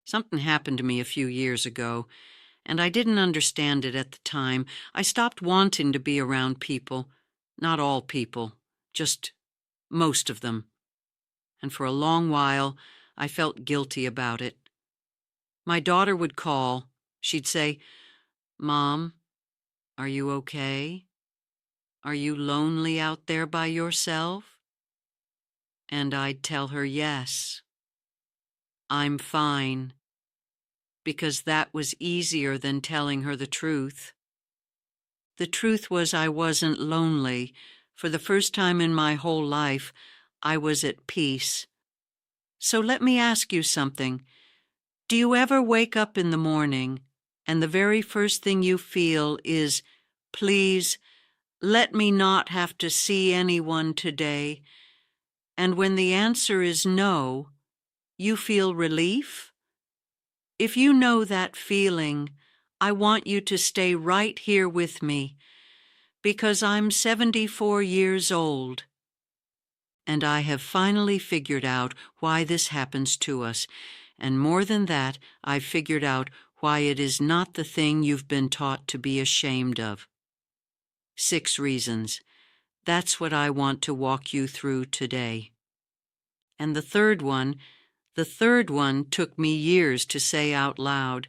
Something happened to me a few years ago, and I didn't understand it at the time. I stopped wanting to be around people. Not all people, just most of them. And for a long while, I felt guilty about it. My daughter would call. She'd say, "Mom, are you okay? Are you lonely out there by yourself?" And I'd tell her, "Yes, I'm fine," because that was easier than telling her the truth. The truth was I wasn't lonely. For the first time in my whole life, I was at peace. So let me ask you something. Do you ever wake up in the morning and the very first thing you feel is, "Please, let me not have to see anyone today"? And when the answer is no, you feel relief? If you know that feeling, I want you to stay right here with me, because I'm 74 years old, and I have finally figured out why this happens to us. And more than that, I've figured out why it is not the thing you've been taught to be ashamed of. 6 reasons. That's what I want to walk you through today. And the third one took me years to say out loud.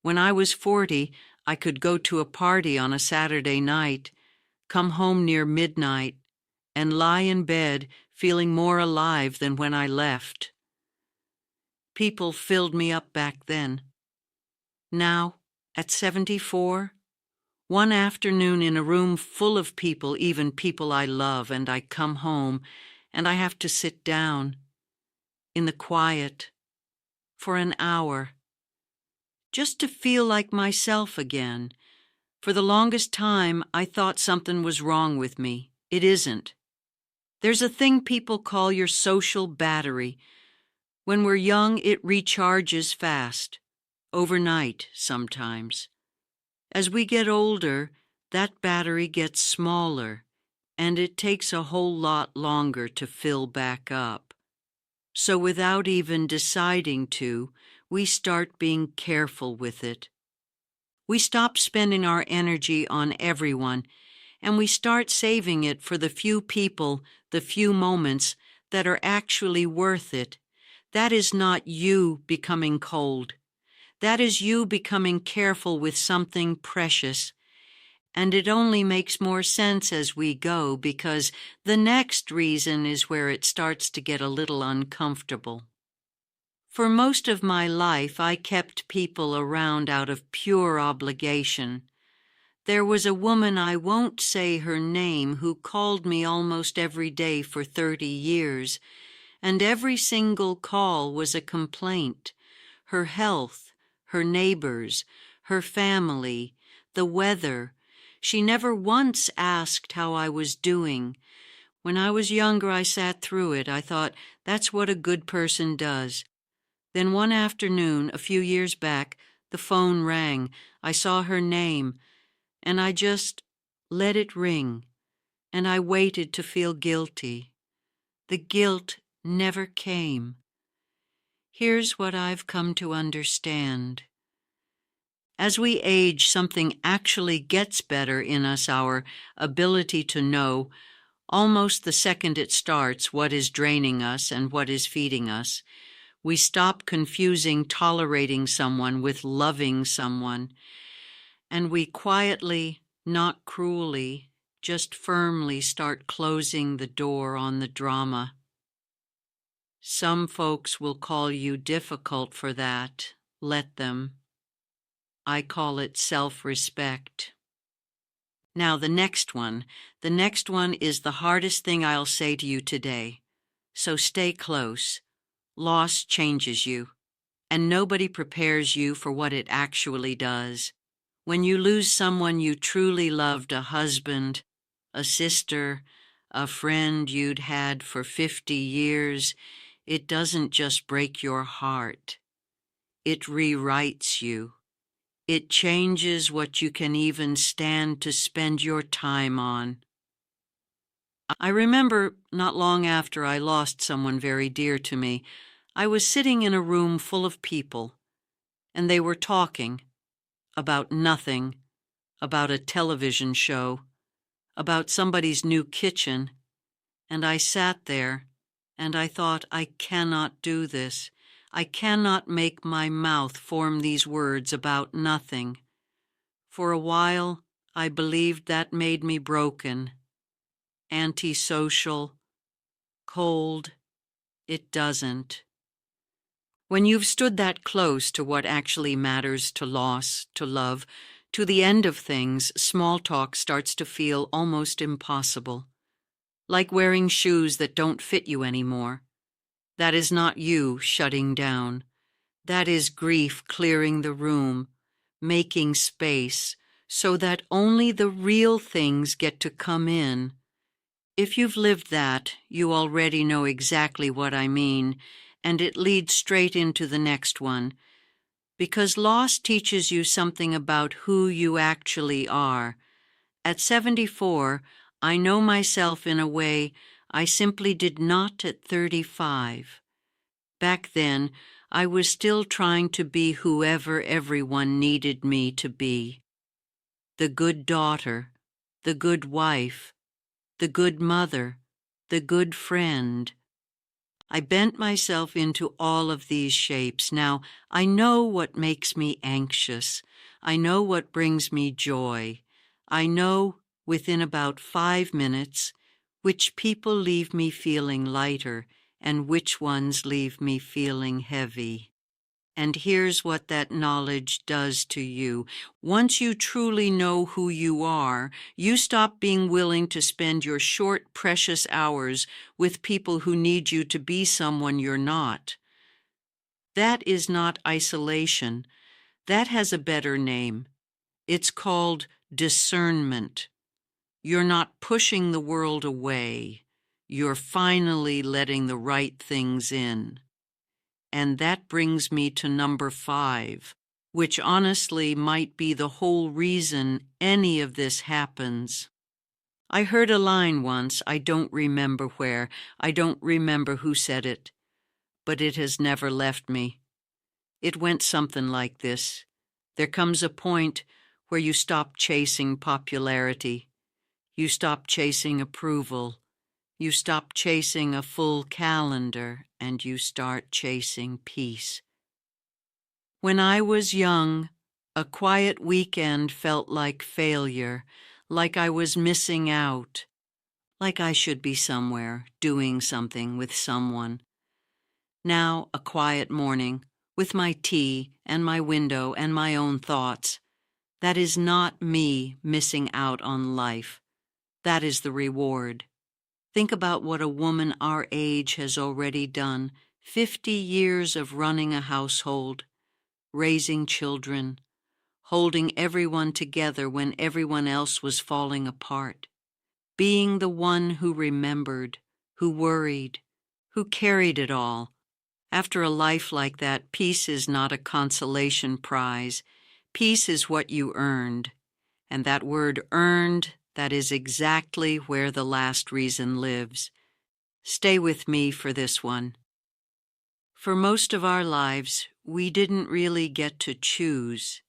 When I was 40, I could go to a party on a Saturday night, come home near midnight, and lie in bed feeling more alive than when I left. People filled me up back then. Now, at 74, one afternoon in a room full of people, even people I love, and I come home, and I have to sit down in the quiet for an hour, just to feel like myself again. For the longest time, I thought something was wrong with me. It isn't. There's a thing people call your social battery. When we're young, it recharges fast, overnight sometimes. As we get older, that battery gets smaller, and it takes a whole lot longer to fill back up. So without even deciding to, we start being careful with it. We stop spending our energy on everyone, and we start saving it for the few people, the few moments that are actually worth it. That is not you becoming cold. That is you becoming careful with something precious. And it only makes more sense as we go, because the next reason is where it starts to get a little uncomfortable. For most of my life, I kept people around out of pure obligation. There was a woman, I won't say her name, who called me almost every day for 30 years, and every single call was a complaint. Her health, her neighbors, her family, the weather. She never once asked how I was doing. When I was younger, I sat through it. I thought, that's what a good person does. Then one afternoon, a few years back, the phone rang. I saw her name, and I just let it ring, and I waited to feel guilty. The guilt never came. Here's what I've come to understand. As we age, something actually gets better in us, our ability to know, almost the second it starts, what is draining us and what is feeding us. We stop confusing tolerating someone with loving someone, and we quietly, not cruelly, just firmly start closing the door on the drama. Some folks will call you difficult for that. Let them. I call it self-respect. Now, the next one is the hardest thing I'll say to you today. So stay close. Loss changes you, and nobody prepares you for what it actually does. When you lose someone you truly loved, a husband, a sister, a friend you'd had for 50 years, it doesn't just break your heart. It rewrites you. It changes what you can even stand to spend your time on. I remember not long after I lost someone very dear to me, I was sitting in a room full of people, and they were talking about nothing, about a television show, about somebody's new kitchen, and I sat there, and I thought, I cannot do this. I cannot make my mouth form these words about nothing. For a while, I believed that made me broken, antisocial, cold. It doesn't. When you've stood that close to what actually matters, to loss, to love, to the end of things, small talk starts to feel almost impossible. Like wearing shoes that don't fit you anymore. That is not you shutting down. That is grief clearing the room, making space, so that only the real things get to come in. If you've lived that, you already know exactly what I mean, and it leads straight into the next one. Because loss teaches you something about who you actually are. At 74, I know myself in a way I simply did not at 35. Back then, I was still trying to be whoever everyone needed me to be. The good daughter, the good wife, the good mother, the good friend. I bent myself into all of these shapes. Now, I know what makes me anxious. I know what brings me joy. I know, within about 5 minutes, which people leave me feeling lighter and which ones leave me feeling heavy. And here's what that knowledge does to you. Once you truly know who you are, you stop being willing to spend your short, precious hours with people who need you to be someone you're not. That is not isolation. That has a better name. It's called discernment. You're not pushing the world away. You're finally letting the right things in. And that brings me to number 5, which honestly might be the whole reason any of this happens. I heard a line once, I don't remember where, I don't remember who said it, but it has never left me. It went something like this. There comes a point where you stop chasing popularity. You stop chasing approval. You stop chasing a full calendar, and you start chasing peace. When I was young, a quiet weekend felt like failure, like I was missing out, like I should be somewhere, doing something with someone. Now, a quiet morning, with my tea and my window and my own thoughts. That is not me missing out on life. That is the reward. Think about what a woman our age has already done. 50 years of running a household, raising children, holding everyone together when everyone else was falling apart, being the one who remembered, who worried, who carried it all. After a life like that, peace is not a consolation prize. Peace is what you earned. And that word earned, that is exactly where the last reason lives. Stay with me for this one. For most of our lives, we didn't really get to choose.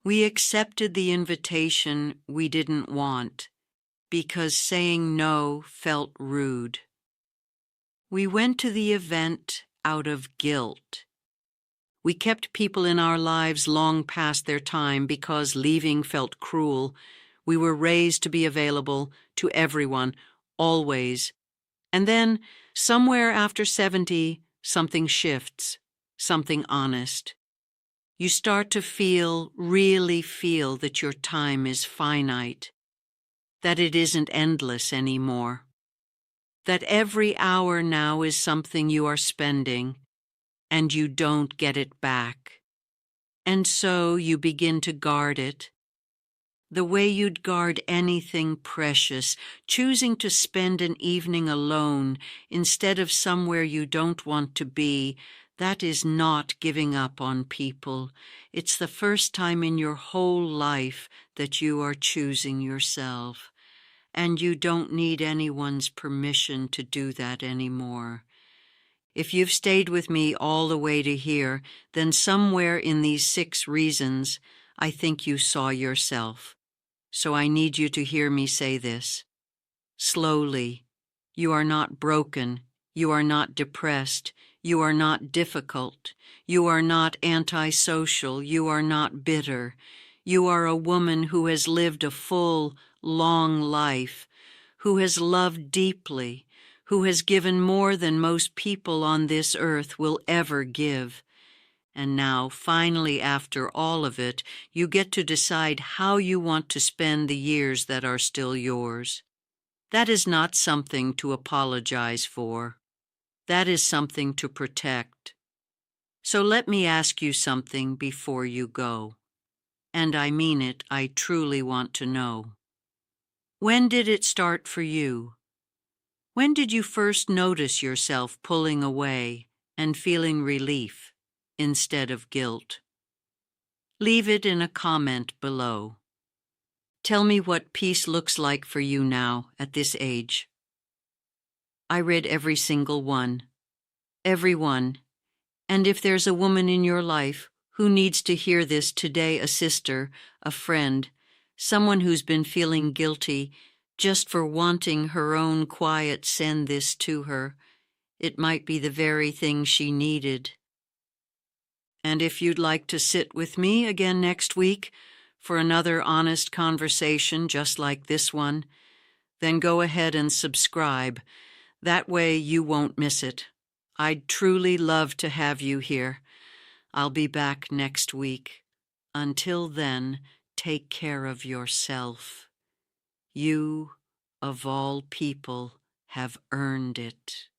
We accepted the invitation we didn't want because saying no felt rude. We went to the event out of guilt. We kept people in our lives long past their time because leaving felt cruel. We were raised to be available to everyone, always. And then, somewhere after 70, something shifts, something honest. You start to really feel that your time is finite, that it isn't endless anymore, that every hour now is something you are spending, and you don't get it back. And so you begin to guard it, the way you'd guard anything precious, choosing to spend an evening alone instead of somewhere you don't want to be. That is not giving up on people. It's the first time in your whole life that you are choosing yourself. And you don't need anyone's permission to do that anymore. If you've stayed with me all the way to here, then somewhere in these 6 reasons, I think you saw yourself. So I need you to hear me say this. Slowly. You are not broken. You are not depressed. You are not difficult. You are not antisocial. You are not bitter. You are a woman who has lived a full, long life, who has loved deeply, who has given more than most people on this earth will ever give. And now, finally, after all of it, you get to decide how you want to spend the years that are still yours. That is not something to apologize for. That is something to protect. So let me ask you something before you go. And I mean it, I truly want to know. When did it start for you? When did you first notice yourself pulling away and feeling relief instead of guilt? Leave it in a comment below. Tell me what peace looks like for you now at this age. I read every single one. Every one. And if there's a woman in your life who needs to hear this today, a sister, a friend, someone who's been feeling guilty just for wanting her own quiet, send this to her. It might be the very thing she needed. And if you'd like to sit with me again next week for another honest conversation just like this one, then go ahead and subscribe. That way you won't miss it. I'd truly love to have you here. I'll be back next week. Until then, take care of yourself. You, of all people, have earned it.